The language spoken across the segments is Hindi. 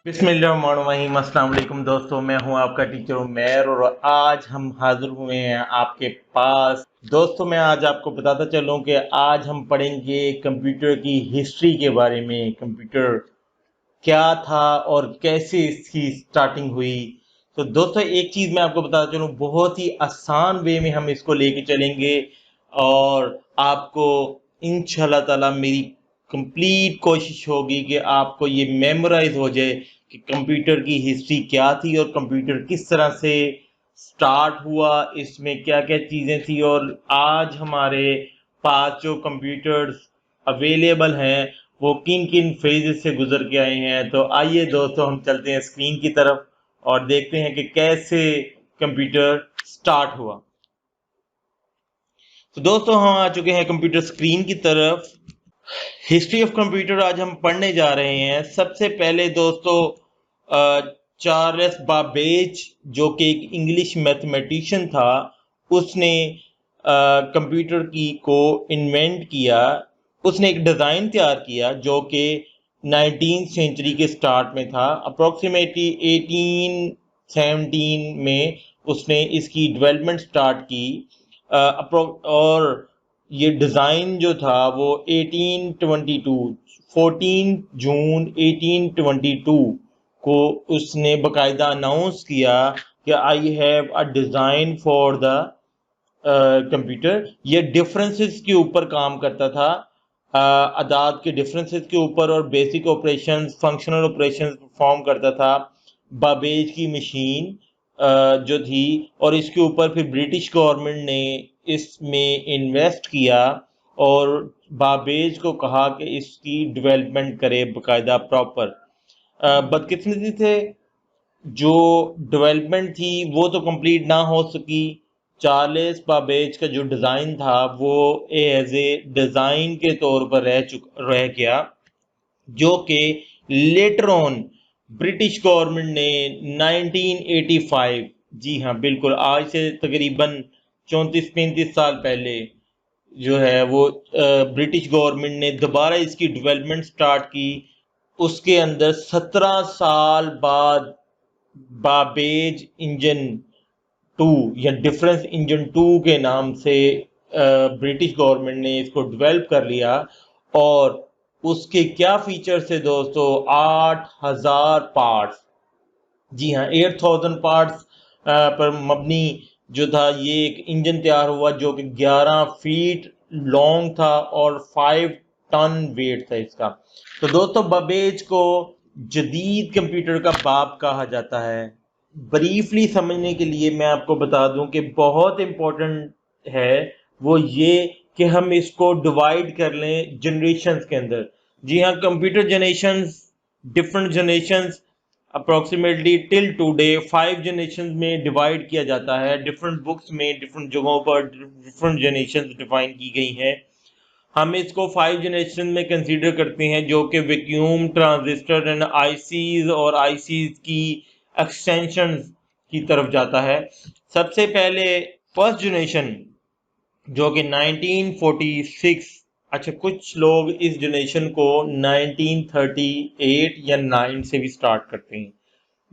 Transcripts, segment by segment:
बिस्मिल्लाहिर्रहमानिर्रहीम। अस्सलाम वालेकुम दोस्तों, मैं हूं आपका टीचर उमैर और आज हम हाजिर हुए हैं आपके पास। दोस्तों मैं आज आपको बताता चलूं कि आज हम पढ़ेंगे कंप्यूटर की हिस्ट्री के बारे में। कंप्यूटर क्या था और कैसे इसकी स्टार्टिंग हुई। तो दोस्तों एक चीज़ मैं आपको बताता चलूं, बहुत ही आसान वे में हम इसको लेके चलेंगे और आपको इंशाल्लाह ताला मेरी कंप्लीट कोशिश होगी कि आपको ये मेमोराइज हो जाए कि कंप्यूटर की हिस्ट्री क्या थी और कंप्यूटर किस तरह से स्टार्ट हुआ, इसमें क्या क्या चीज़ें थी और आज हमारे पास जो कंप्यूटर्स अवेलेबल हैं वो किन किन फेजेस से गुजर के आए हैं। तो आइए दोस्तों हम चलते हैं स्क्रीन की तरफ और देखते हैं कि कैसे कंप्यूटर स्टार्ट हुआ। तो दोस्तों हम आ चुके हैं कंप्यूटर स्क्रीन की तरफ। हिस्ट्री ऑफ कंप्यूटर आज हम पढ़ने जा रहे हैं। सबसे पहले दोस्तों चार्ल्स बाबेज जो कि एक इंग्लिश मैथमेटिशियन था, उसने कंप्यूटर की को इन्वेंट किया। उसने एक डिज़ाइन तैयार किया जो कि 19th सेंचुरी के स्टार्ट में था। अप्रोक्सीमेटली 1817 में उसने इसकी डेवलपमेंट स्टार्ट की। और ये डिज़ाइन जो था वो 14 जून 1822 को उसने बाकायदा अनाउंस किया कि I have a design for the computer. ये डिफरेंसेस के ऊपर काम करता था, अदाद के डिफरेंसेस के ऊपर और basic operations, functional operations perform करता था। बाबेज की मशीन जो थी, और इसके ऊपर फिर ब्रिटिश गवर्नमेंट ने इसमें इन्वेस्ट किया और बाबेज को कहा कि इसकी डेवलपमेंट करे बाकायदा प्रॉपर। बदकिस्मती से जो डेवलपमेंट थी वो तो कंप्लीट ना हो सकी। चार्ल्स बाबेज का जो डिज़ाइन था वो एज ए डिज़ाइन के तौर पर रह गया, जो कि लेटर ऑन ब्रिटिश गवर्नमेंट ने 1985, जी हाँ बिल्कुल आज से तकरीबन 34-35 साल पहले जो है वो ब्रिटिश गवर्नमेंट ने दोबारा इसकी डेवलपमेंट स्टार्ट की। उसके अंदर 17 साल बाद बाबेज इंजन 2 या डिफरेंस इंजन 2 के नाम से ब्रिटिश गवर्नमेंट ने इसको डेवलप कर लिया। और उसके क्या फीचर्स थे दोस्तों, 8000 पार्ट्स, जी हाँ 8000 पार्ट्स पर मबनी जो था ये एक इंजन तैयार हुआ जो कि 11 फीट लॉन्ग था और 5 टन वेट था इसका। तो दोस्तों बाबेज को जदीद कंप्यूटर का बाप कहा जाता है। ब्रीफली समझने के लिए मैं आपको बता दूं कि बहुत इम्पोर्टेंट है वो ये कि हम इसको डिवाइड कर लें जनरेशन्स के अंदर। जी हाँ, computer generations, different generations approximately till today 5 generation में डिवाइड किया जाता है। डिफरेंट बुक्स में डिफरेंट जगहों पर डिफरेंट जनरेशन डिफाइन की गई हैं। हम इसको 5 जनरेशन में कंसीडर करते हैं जो कि वैक्यूम, ट्रांजिस्टर एंड आईसीज और आईसीज की एक्सटेंशन की तरफ जाता है। सबसे पहले फर्स्ट जनरेशन जो कि 1946, अच्छा कुछ लोग इस जनरेशन को 1938 या 9 से भी स्टार्ट करते हैं,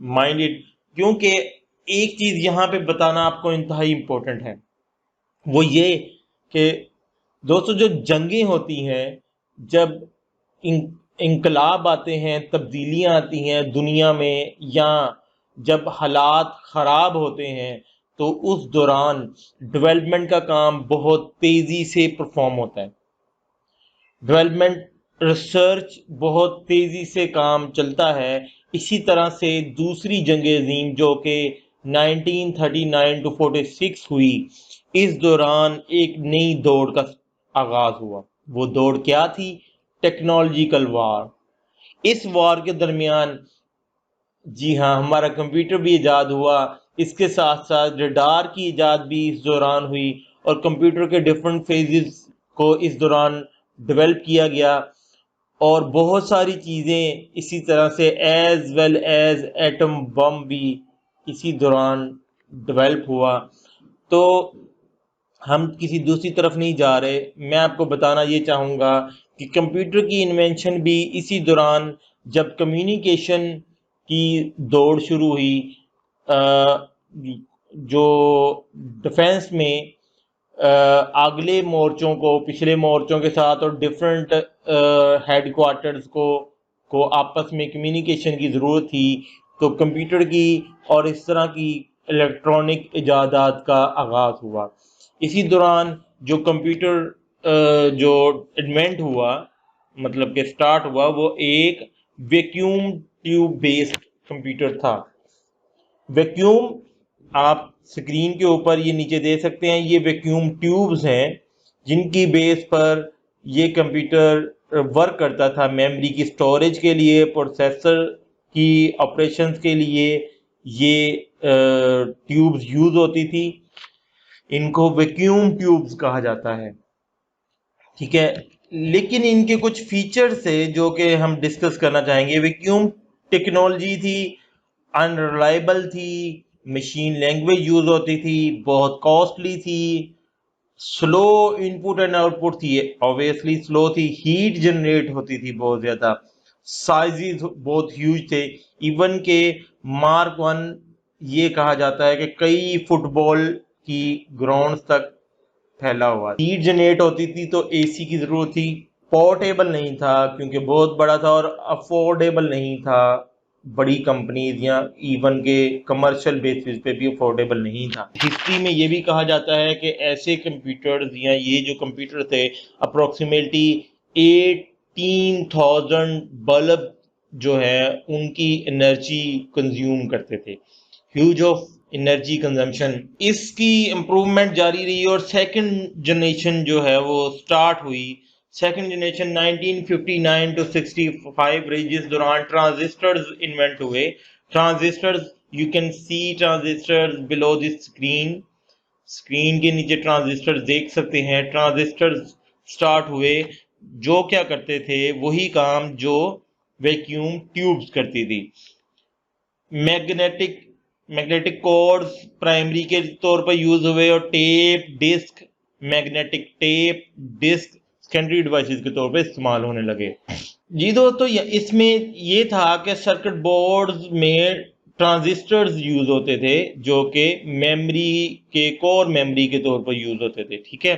माइंड इट, क्योंकि एक चीज यहाँ पे बताना आपको इंतहाई इम्पोर्टेंट है, वो ये कि दोस्तों जो जंगें होती हैं, जब इनकलाब आते हैं, तब्दीलियां आती हैं दुनिया में, या जब हालात ख़राब होते हैं तो उस दौरान डेवलपमेंट का काम बहुत तेज़ी से परफॉर्म होता है। डेवलपमेंट रिसर्च बहुत तेज़ी से काम चलता है। इसी तरह से दूसरी जंग अज़ीम जो कि 1939 टू 46 हुई, इस दौरान एक नई दौड़ का आगाज़ हुआ। वो दौड़ क्या थी? टेक्नोलॉजिकल वार। इस वार के दरमियान जी हाँ हमारा कंप्यूटर भी ईजाद हुआ, इसके साथ साथ रडार की ईजाद भी इस दौरान हुई और कंप्यूटर के डिफरेंट फेजेस को इस दौरान डेवलप किया गया। और बहुत सारी चीज़ें इसी तरह से as well as atom bomb भी इसी दौरान डेवलप हुआ। तो हम किसी दूसरी तरफ नहीं जा रहे। मैं आपको बताना ये चाहूँगा कि कंप्यूटर की इन्वेंशन भी इसी दौरान, जब कम्युनिकेशन की दौड़ शुरू हुई, जो डिफेंस में अगले मोर्चों को पिछले मोर्चों के साथ और डिफरेंट हेडक्वार्टर्स को आपस में कम्युनिकेशन की ज़रूरत थी, तो कंप्यूटर की और इस तरह की इलेक्ट्रॉनिक इजादात का आगाज़ हुआ। इसी दौरान जो कंप्यूटर जो इन्वेंट हुआ, मतलब कि स्टार्ट हुआ, वो एक वैक्यूम ट्यूब बेस्ड कंप्यूटर था। वैक्यूम आप स्क्रीन के ऊपर ये नीचे दे सकते हैं, ये वैक्यूम ट्यूब्स हैं जिनकी बेस पर ये कंप्यूटर वर्क करता था। मेमोरी की स्टोरेज के लिए, प्रोसेसर की ऑपरेशंस के लिए ये ट्यूब्स यूज होती थी। इनको वैक्यूम ट्यूब्स कहा जाता है, ठीक है। लेकिन इनके कुछ फीचर्स है जो कि हम डिस्कस करना चाहेंगे। वैक्यूम टेक्नोलॉजी थी, अनरिलायबल थी, मशीन लैंग्वेज यूज होती थी, बहुत कॉस्टली थी, स्लो इनपुट एंड आउटपुट थी, ऑब्वियसली स्लो थी, हीट जनरेट होती थी बहुत ज्यादा, साइजेस बहुत ह्यूज थे। इवन के मार्क वन ये कहा जाता है कि कई फुटबॉल की ग्राउंड तक फैला हुआ। हीट जनरेट होती थी तो एसी की जरूरत थी। पोर्टेबल नहीं था क्योंकि बहुत बड़ा था, और अफोर्डेबल नहीं था। बड़ी कंपनीज या इवन के कमर्शियल बेसिस पे भी अफोर्डेबल नहीं था। हिस्ट्री में ये भी कहा जाता है कि ऐसे कंप्यूटर्स या ये जो कंप्यूटर थे अप्रोक्सीमेटली 18,000 बल्ब जो है उनकी एनर्जी कंज्यूम करते थे। Huge of energy consumption. इसकी इम्प्रूवमेंट जारी रही और सेकंड जनरेशन जो है वो स्टार्ट हुई। सेकंड जनरेशन 1959 टू 65 रही, जिस दौरान ट्रांजिस्टर्स इन्वेंट हुए। Transistors, you can see transistors below this screen. Screen के नीचे ट्रांजिस्टर्स देख सकते हैं। ट्रांजिस्टर्स स्टार्ट हुए, जो क्या करते थे वही काम जो वैक्यूम ट्यूब्स करती थी। मैग्नेटिक मैग्नेटिक कॉर्ड्स प्राइमरी के तौर पर यूज हुए, और tape disk, magnetic tape disk secondary devices के तौर पर इस्तेमाल होने लगे। जी दोस्तों, इसमें ये था कि सर्किट बोर्ड्स में ट्रांजिस्टर्स यूज होते थे जो कि मेमोरी के कोर मेमोरी के तौर पर यूज होते थे, ठीक है।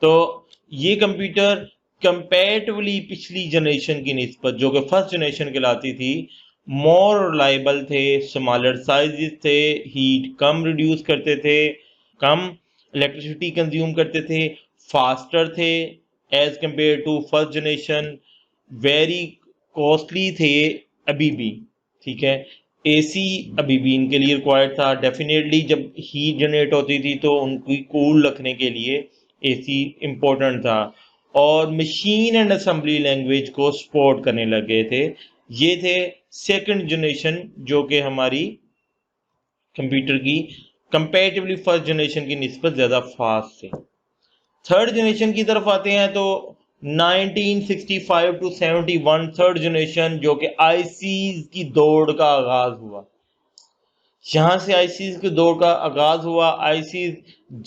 तो ये कंप्यूटर कंपैरेटिवली पिछली जनरेशन की निस्बत, जो कि फर्स्ट जनरेशन कहलाती थी, मोर रिलायबल थे, स्मॉलर साइजेस थे, हीट कम रिड्यूस करते थे, कम इलेक्ट्रिसिटी कंज्यूम करते थे, फास्टर थे as compared to first generation, very costly थे अभी भी, ठीक है। एसी अभी भी इनके लिए रिक्वायर्ड था। डेफिनेटली जब हीट जनरेट होती थी तो उनको कूल रखने के लिए एसी इम्पोर्टेंट था, और मशीन एंड असेंबली लैंग्वेज को सपोर्ट करने लगे थे। ये थे सेकंड जनरेशन जो कि हमारी कंप्यूटर की कंपैरेटिवली फर्स्ट जनरेशन की निस्बत ज़्यादा फास्ट थे। थर्ड जनरेशन की तरफ आते हैं तो 1965 टू 71 थर्ड जनरेशन, जो कि आईसीज की दौड़ का आगाज हुआ। यहां से आईसीज की दौड़ का आगाज हुआ। आईसीज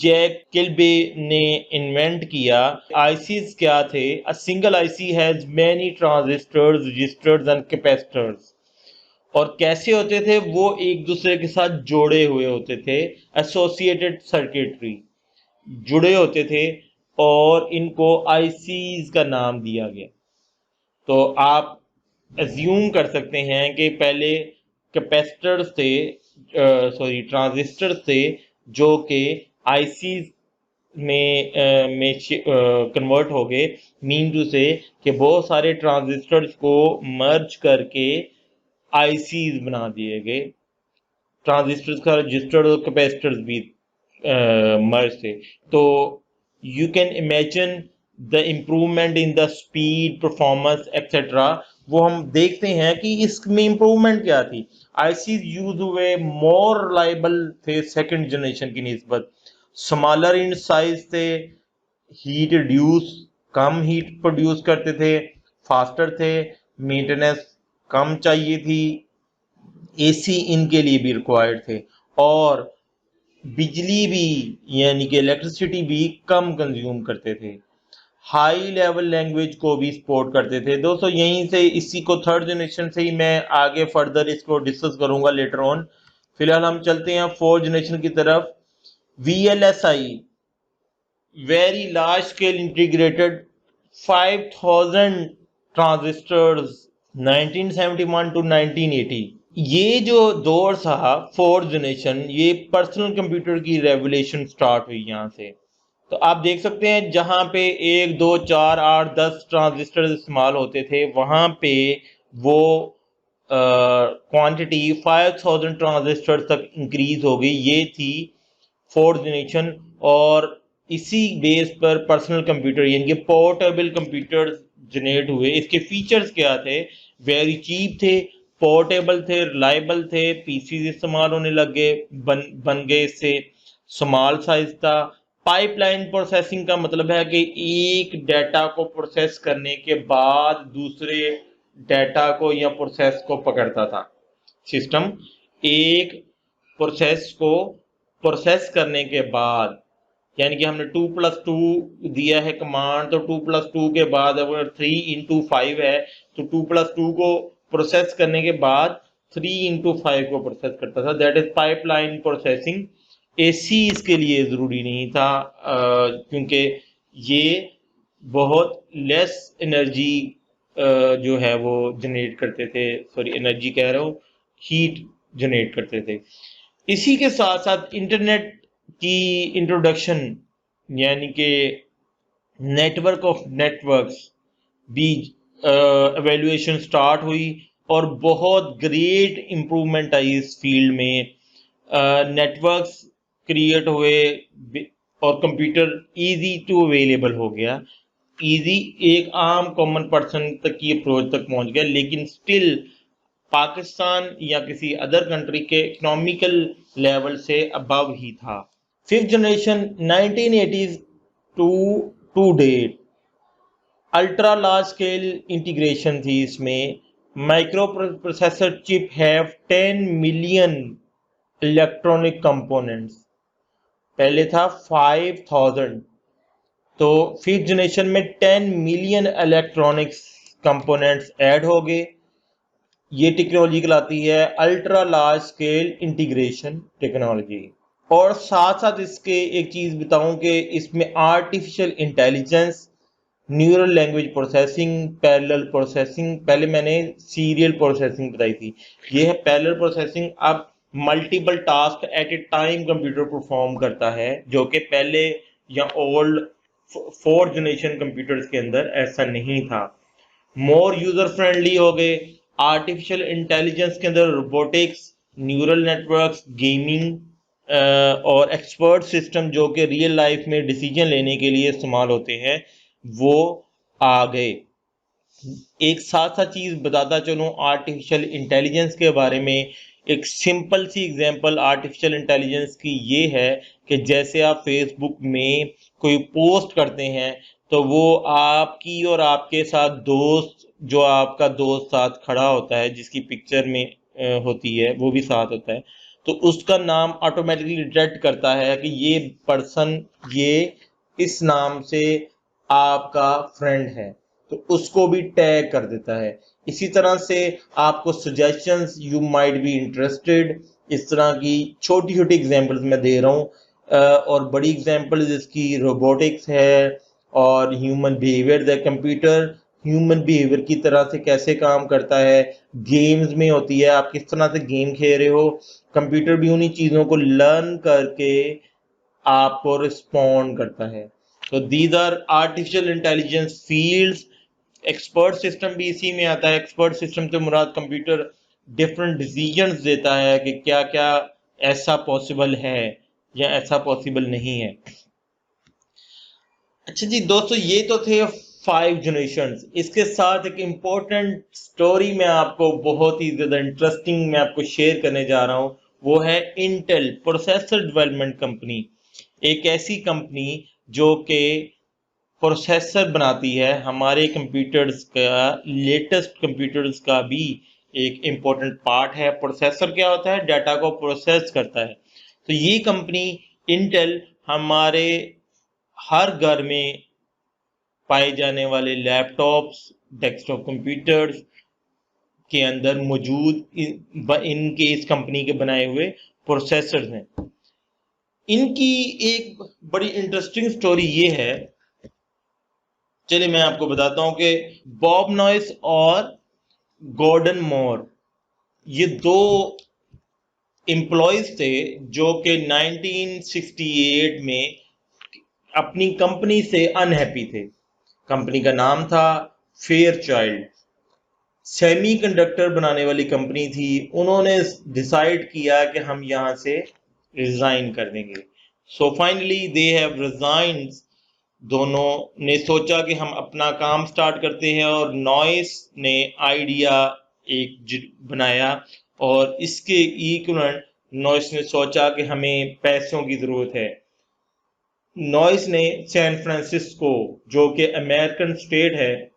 जैक किल्बे ने इन्वेंट किया। आईसीज क्या थे? A single IC has many transistors, resistors and capacitors. और कैसे होते थे वो? एक दूसरे के साथ जोड़े हुए होते थे, एसोसिएटेड सर्किटरी, जुड़े होते थे, और इनको आईसीज का नाम दिया गया। तो आप एज्यूम कर सकते हैं कि पहले कैपेसिटर्स थे, ट्रांजिस्टर थे, जो कि आईसीज में कन्वर्ट हो गए। मीन टू से कि बहुत सारे ट्रांजिस्टर्स को मर्ज करके आईसीज बना दिए गए। ट्रांजिस्टर्स का रजिस्टर और कैपेसिटर्स भी मर्ज थे। तो you can imagine the improvement in the speed, performance etc. वो हम देखते हैं कि इसमें इम्प्रूवमेंट क्या थी। आईसी यूज हुए, मोर रिलायबल थे सेकंड जनरेशन की निस्बत, स्मॉलर इन साइज थे, हीट रिड्यूस, कम हीट प्रोड्यूस करते थे, फास्टर थे, मेंटेनेंस कम चाहिए थी, एसी इनके लिए भी रिक्वायर्ड थे, और बिजली भी यानी कि इलेक्ट्रिसिटी भी कम कंज्यूम करते थे, हाई लेवल लैंग्वेज को भी सपोर्ट करते थे। दोस्तों यहीं से इसी को थर्ड जनरेशन से ही मैं आगे फर्दर इसको डिस्कस करूंगा लेटर ऑन। फिलहाल हम चलते हैं फोर्थ जनरेशन की तरफ। VLSI, very large scale integrated 5000 transistors, 1971 to 1980। ये जो दौर था फोर्थ जनरेशन, ये पर्सनल कंप्यूटर की रेवोल्यूशन स्टार्ट हुई यहाँ से। तो आप देख सकते हैं जहां पे 1 2 4 8 10 ट्रांजिस्टर इस्तेमाल होते थे, वहां पे वो क्वांटिटी 5000 ट्रांजिस्टर तक इंक्रीज हो गई। ये थी फोर्थ जनरेशन। और इसी बेस पर पर्सनल कंप्यूटर यानी कि पोर्टेबल कंप्यूटर जनरेट हुए। इसके फीचर्स क्या थे? वेरी चीप थे, पोर्टेबल थे, रिलायबल थे, पीसीज इस्तेमाल होने लग गए, बन गए इससे, स्मॉल साइज था। पाइपलाइन प्रोसेसिंग का मतलब है कि एक डाटा को प्रोसेस करने के बाद दूसरे डाटा को या प्रोसेस को पकड़ता था सिस्टम। एक प्रोसेस को प्रोसेस करने के बाद, यानी कि हमने 2+2 दिया है कमांड, तो 2+2 के बाद अगर 3x5 है तो 2+2 को प्रोसेस करने के बाद 3x5 को प्रोसेस करता था। That is pipeline processing. AC इसके लिए जरूरी नहीं था, क्योंकि ये बहुत लेस एनर्जी जो है वो जनरेट करते थे, सॉरी एनर्जी कह रहा हूँ, हीट जनरेट करते थे। इसी के साथ साथ इंटरनेट की इंट्रोडक्शन यानी कि नेटवर्क ऑफ नेटवर्क्स भी एवेल्युएशन स्टार्ट हुई और बहुत ग्रेट इंप्रूवमेंट आई इस फील्ड में। नेटवर्क्स क्रिएट हुए और कंप्यूटर इजी टू अवेलेबल हो गया। इजी एक आम कॉमन पर्सन तक की अप्रोच तक पहुंच गया, लेकिन स्टिल पाकिस्तान या किसी अदर कंट्री के इकोनॉमिकल लेवल से अबव ही था। Fifth generation 1980s to to date, ultra large scale integration थी इसमें। Micro processor chip have 10 million electronic components, पहले था 5000। तो फिफ्थ जनरेशन में 10 मिलियन इलेक्ट्रॉनिक्स कंपोनेंट्स ऐड हो गए। ये टेक्नोलॉजी कहलाती है ultra large scale integration technology. और साथ साथ इसके एक चीज बताऊं कि इसमें artificial intelligence, neural language processing, parallel processing, पहले मैंने सीरियल प्रोसेसिंग बताई थी, ये है पैरेलल प्रोसेसिंग। अब multiple task at A time computer perform करता है, जो कि पहले या ओल्ड फोर्थ जनरेशन कंप्यूटर्स के अंदर ऐसा नहीं था। मोर यूजर फ्रेंडली हो गए। आर्टिफिशियल इंटेलिजेंस के अंदर रोबोटिक्स, न्यूरल नेटवर्क्स, गेमिंग और एक्सपर्ट सिस्टम जो कि रियल लाइफ में डिसीजन लेने के लिए इस्तेमाल होते हैं, वो आ गए। एक साथ साथ चीज बताता चलूं आर्टिफिशियल इंटेलिजेंस के बारे में। एक सिंपल सी एग्जांपल आर्टिफिशियल इंटेलिजेंस की ये है कि जैसे आप फेसबुक में कोई पोस्ट करते हैं, तो वो आपकी और आपके साथ दोस्त, जो आपका दोस्त साथ खड़ा होता है जिसकी पिक्चर में होती है, वो भी साथ होता है, तो उसका नाम ऑटोमेटिकली डिटेक्ट करता है कि ये पर्सन ये इस नाम से आपका फ्रेंड है, तो उसको भी टैग कर देता है। इसी तरह से आपको suggestions, you might be interested, इस तरह की छोटी छोटी एग्जांपल्स मैं दे रहा हूँ। और बड़ी एग्जांपल जिसकी रोबोटिक्स है और human behaviour. The computer human behaviour की तरह से कैसे काम करता है, गेम्स में होती है, आप किस तरह से गेम खेल रहे हो, कंप्यूटर भी उन्हीं चीज़ों को लर्न करके आपको रिस्पॉन्ड करता है। तो these are artificial intelligence fields. Expert system भी इसी में आता है। एक्सपर्ट सिस्टम से मुराद कंप्यूटर डिफरेंट डिसीजंस देता है कि क्या क्या ऐसा पॉसिबल है या ऐसा पॉसिबल नहीं है। अच्छा जी दोस्तों, ये तो थे 5 जनरेशंस। इसके साथ एक इम्पोर्टेंट स्टोरी मैं आपको, बहुत ही ज्यादा इंटरेस्टिंग मैं आपको शेयर करने जा रहा हूँ। वो है इंटेल प्रोसेसर डेवलपमेंट कंपनी, एक ऐसी कंपनी जो कि प्रोसेसर बनाती है। हमारे कंप्यूटर्स का, लेटेस्ट कंप्यूटर्स का भी एक इम्पोर्टेंट पार्ट है। प्रोसेसर क्या होता है? डाटा को प्रोसेस करता है। तो ये कंपनी इंटेल हमारे हर घर में पाए जाने वाले लैपटॉप्स, डेस्कटॉप कंप्यूटर्स के अंदर मौजूद इनके इस कंपनी के बनाए हुए प्रोसेसर्स हैं। इनकी एक बड़ी इंटरेस्टिंग स्टोरी ये है, चलिए मैं आपको बताता हूं कि बॉब नॉइस और गॉर्डन मोर ये दो एम्प्लॉयज थे जो कि 1968 में अपनी कंपनी से अनहैप्पी थे। कंपनी का नाम था फेयरचाइल्ड, सेमीकंडक्टर बनाने वाली कंपनी थी। उन्होंने डिसाइड किया कि हम यहां से रिजाइन कर देंगे। So finally they have resigned. दोनों ने सोचा कि हम अपना काम स्टार्ट करते हैं, और नॉइस ने आइडिया एक बनाया, और इसके इक्वलेंट नॉइस ने सोचा कि हमें पैसों की जरूरत है। नॉइस ने सैन फ्रांसिस्को, जो कि अमेरिकन स्टेट है,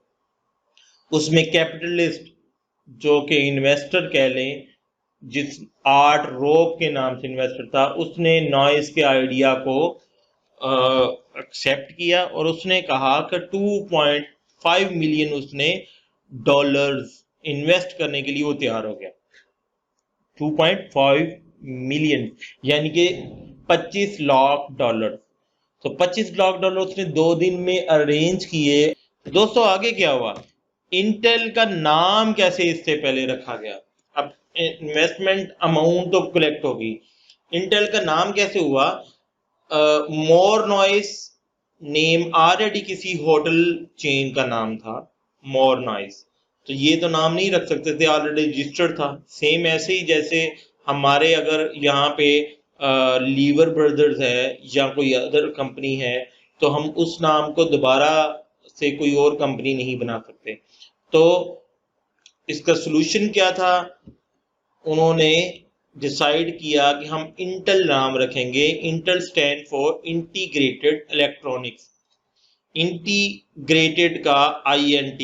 उसमें कैपिटलिस्ट जो कि इन्वेस्टर कह लें, जिस आर्ट रॉक के नाम से इन्वेस्टर था, उसने नॉइस के आइडिया को एक्सेप्ट किया और उसने कहा कि 2.5 मिलियन उसने डॉलर्स इन्वेस्ट करने के लिए वो तैयार हो गया। 2.5 मिलियन यानी कि 25 लाख डॉलर। तो 25 लाख डॉलर उसने 2 दिन में अरेंज किए। दोस्तों आगे क्या हुआ, इंटेल का नाम कैसे इससे पहले रखा गया। अब इन्वेस्टमेंट अमाउंट तो कलेक्ट होगी, इंटेल का नाम कैसे हुआ। मोर नॉइस नेम ऑलरेडी किसी होटल चेन का नाम था, मोर नॉइस, तो ये तो नाम नहीं रख सकते थे, ऑलरेडी रजिस्टर्ड था। सेम ऐसे ही जैसे हमारे अगर यहाँ पे लीवर ब्रदर्स है या कोई अदर कंपनी है, तो हम उस नाम को दोबारा से कोई और कंपनी नहीं बना सकते। तो इसका सलूशन क्या था, उन्होंने डिसाइड किया कि हम इंटेल नाम रखेंगे। Intel stand for integrated electronics. Integrated का INT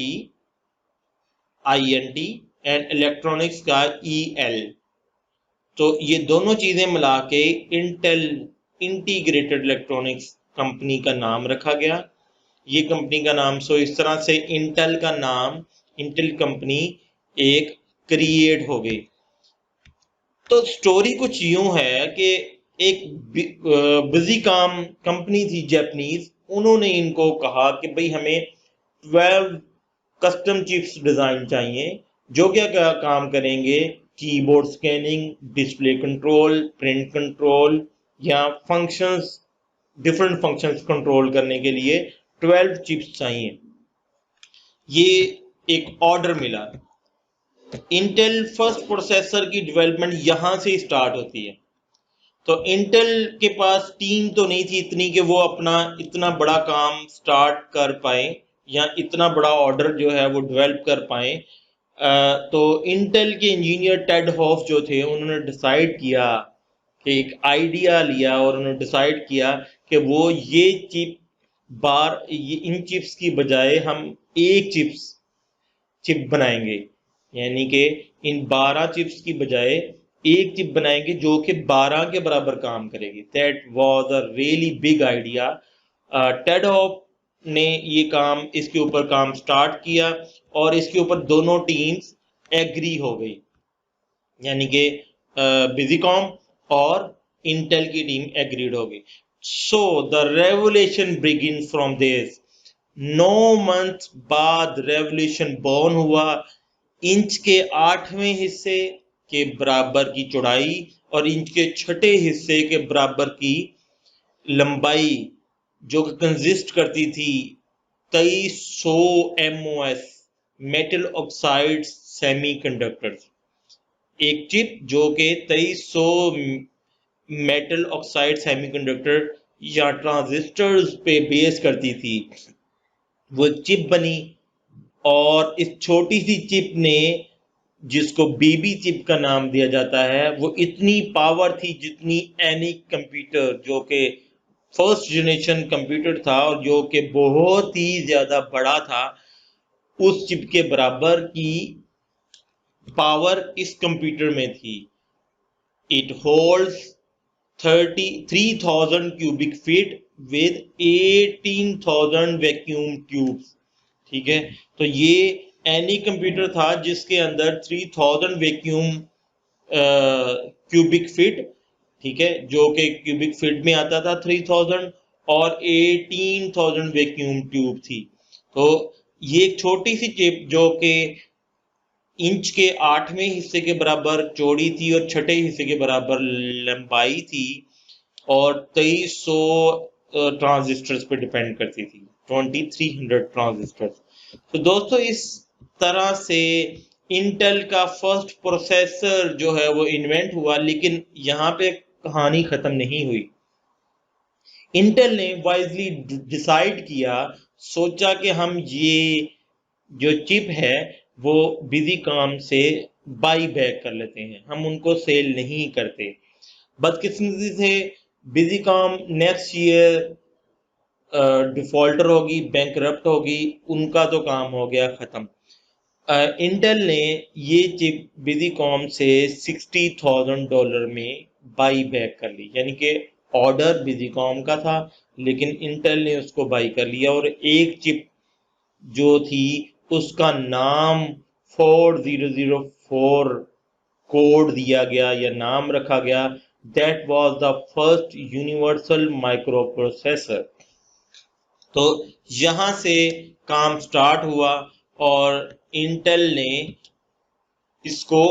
एंड इलेक्ट्रॉनिक्स का EL। तो ये दोनों चीजें मिला के इंटेल इंटीग्रेटेड इलेक्ट्रॉनिक्स कंपनी का नाम रखा गया। ये कंपनी का नाम, सो इस तरह से इंटेल का नाम, इंटेल कंपनी एक क्रिएट हो गई। तो स्टोरी कुछ यूं है कि एक बिजी काम कंपनी थी जापानीज, उन्होंने इनको कहा कि भाई हमें 12 कस्टम चिप्स डिजाइन चाहिए, जो क्या क्या काम करेंगे, keyboard scanning, display control, print control या फंक्शंस, डिफरेंट फंक्शंस कंट्रोल करने के लिए 12 चिप्स चाहिए। ये एक ऑर्डर मिला। इंटेल फर्स्ट प्रोसेसर की डेवलपमेंट यहां से स्टार्ट होती है। तो इंटेल के पास टीम तो नहीं थी इतनी कि वो अपना इतना बड़ा काम स्टार्ट कर पाए या इतना बड़ा ऑर्डर जो है वो डेवलप कर पाए। तो इंटेल के इंजीनियर टेड हॉफ जो थे, उन्होंने डिसाइड किया कि एक आइडिया लिया और उन्होंने डिसाइड किया कि वो ये इन चिप्स की बजाय हम एक चिप बनाएंगे, यानी कि इन 12 चिप्स की बजाय एक चिप बनाएंगे जो कि 12 के बराबर काम करेगी। That was a really big idea. Ted Hoff ने ये काम, इसके ऊपर काम स्टार्ट किया और इसके ऊपर दोनों टीम्स एग्री हो गई, यानी कि बिजीकॉम और इंटेल की टीम एग्रीड हो गई। So the revolution begins from this. 9 month बाद रेवोल्यूशन बॉर्न हुआ। इंच के 8वें हिस्से के बराबर की चौड़ाई और इंच के 6ठे हिस्से के बराबर की लंबाई, जो कि कंसिस्ट करती थी 2300 MOS मेटल ऑक्साइड सेमीकंडक्टर्स। एक चिप जो कि 2300 मेटल ऑक्साइड सेमीकंडक्टर या ट्रांजिस्टर्स पे बेस करती थी, वो चिप बनी। और इस छोटी सी चिप ने, जिसको बेबी चिप का नाम दिया जाता है, वो इतनी पावर थी जितनी एनी कंप्यूटर जो कि फर्स्ट जनरेशन कंप्यूटर था और जो कि बहुत ही ज्यादा बड़ा था, उस चिप के बराबर की पावर इस कंप्यूटर में थी। It holds 33,000 cubic feet with 18,000 vacuum tubes. ठीक है, तो ये एनी कंप्यूटर था जिसके अंदर 3000 वैक्यूम क्यूबिक फीट, ठीक है, जो कि क्यूबिक फीट में आता था 3000, और 18,000 वैक्यूम ट्यूब थी। तो ये एक छोटी सी चिप जो कि इंच के 8वें हिस्से के बराबर चौड़ी थी और छठे हिस्से के बराबर लंबाई थी, और 2300 ट्रांजिस्टर्स पे डिपेंड करती थी, 2300 ट्रांजिस्टर्स। तो दोस्तों इस तरह से इंटेल का फर्स्ट प्रोसेसर जो है वो इन्वेंट हुआ, लेकिन यहाँ पे कहानी खत्म नहीं हुई। इंटेल ने वाइजली डिसाइड किया, सोचा कि हम ये जो चिप है वो बिजीकॉम से बाई बैक कर लेते हैं, हम उनको सेल नहीं करते। बदकिस्मती से बिजीकॉम नेक्स्ट ईयर डिफॉल्टर होगी, बैंकरप्ट होगी, उनका तो काम हो गया खत्म। इंटेल ने ये चिप बिजीकॉम से $60,000 में बाई बैक कर ली, यानी कि ऑर्डर बिजीकॉम का था लेकिन इंटेल ने उसको बाई कर लिया, और एक चिप जो थी उसका नाम 4004 कोड दिया गया या नाम रखा गया। That was the first universal micro processor. तो यहां से काम स्टार्ट हुआ और इंटेल ने इसको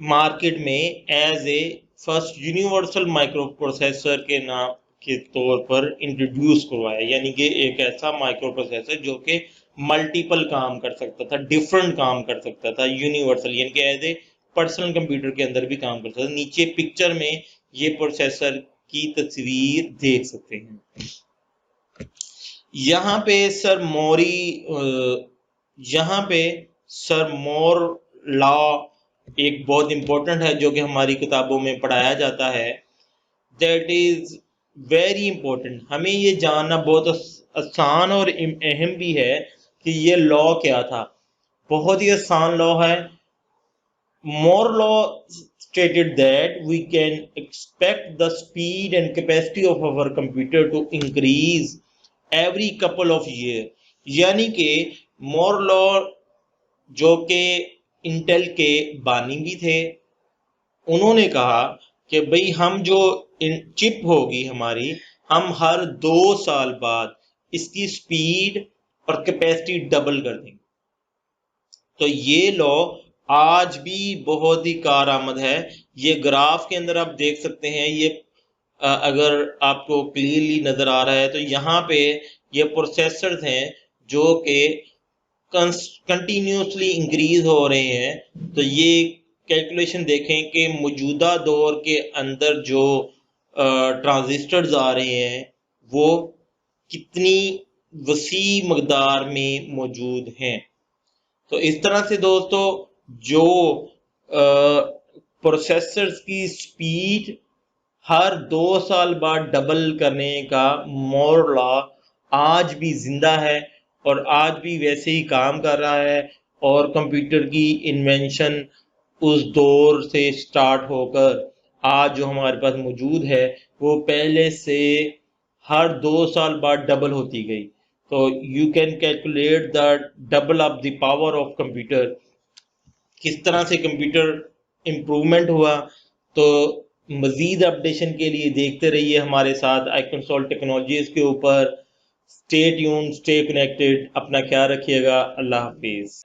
मार्केट में as a first universal micro processor के नाम के तौर पर इंट्रोड्यूस करवाया, यानी कि एक ऐसा माइक्रो प्रोसेसर जो कि मल्टीपल काम कर सकता था, डिफरेंट काम कर सकता था, यूनिवर्सल यानी कि एज ए पर्सनल कंप्यूटर के अंदर भी काम कर सकता था। नीचे पिक्चर में ये प्रोसेसर की तस्वीर देख सकते हैं। यहाँ पे सर मोर लॉ एक बहुत इंपॉर्टेंट है जो कि हमारी किताबों में पढ़ाया जाता है। That is very important. हमें ये जानना बहुत आसान और अहम भी है कि ये लॉ क्या था। बहुत ही आसान लॉ है। मोर law stated that we can expect the speed and capacity of our computer to increase every couple of years। यानी कि मोर लॉ जो कि इंटेल के बानी भी थे, उन्होंने कहा कि भाई हम जो चिप होगी हमारी, हम हर 2 साल बाद इसकी स्पीड और कैपेसिटी डबल कर देंगे। तो ये लॉ आज भी बहुत ही कारआमद है। ये ग्राफ के अंदर आप देख सकते हैं, ये अगर आपको क्लियरली नजर आ रहा है तो यहाँ पे ये प्रोसेसर्स हैं जो कि कंटिन्यूसली इंक्रीज हो रहे हैं। तो ये कैलकुलेशन देखें कि मौजूदा दौर के अंदर जो ट्रांजिस्टर्स आ रहे हैं वो कितनी वसी मकदार में मौजूद हैं। तो इस तरह से दोस्तों जो प्रोसेसर्स की स्पीड हर 2 साल बाद डबल करने का मोर लॉ आज भी जिंदा है और आज भी वैसे ही काम कर रहा है। और कंप्यूटर की इन्वेंशन उस दौर से स्टार्ट होकर आज जो हमारे पास मौजूद है वो पहले से हर 2 साल बाद डबल होती गई। तो you can calculate the double of the power of computer, किस तरह से कंप्यूटर इम्प्रूवमेंट हुआ। तो मजीद अपडेशन के लिए देखते रहिए हमारे साथ iConsult टेक्नोलॉजीज के ऊपर। स्टे ट्यून्ड, स्टे कनेक्टेड, अपना ख्याल रखिएगा। अल्लाह हाफिज।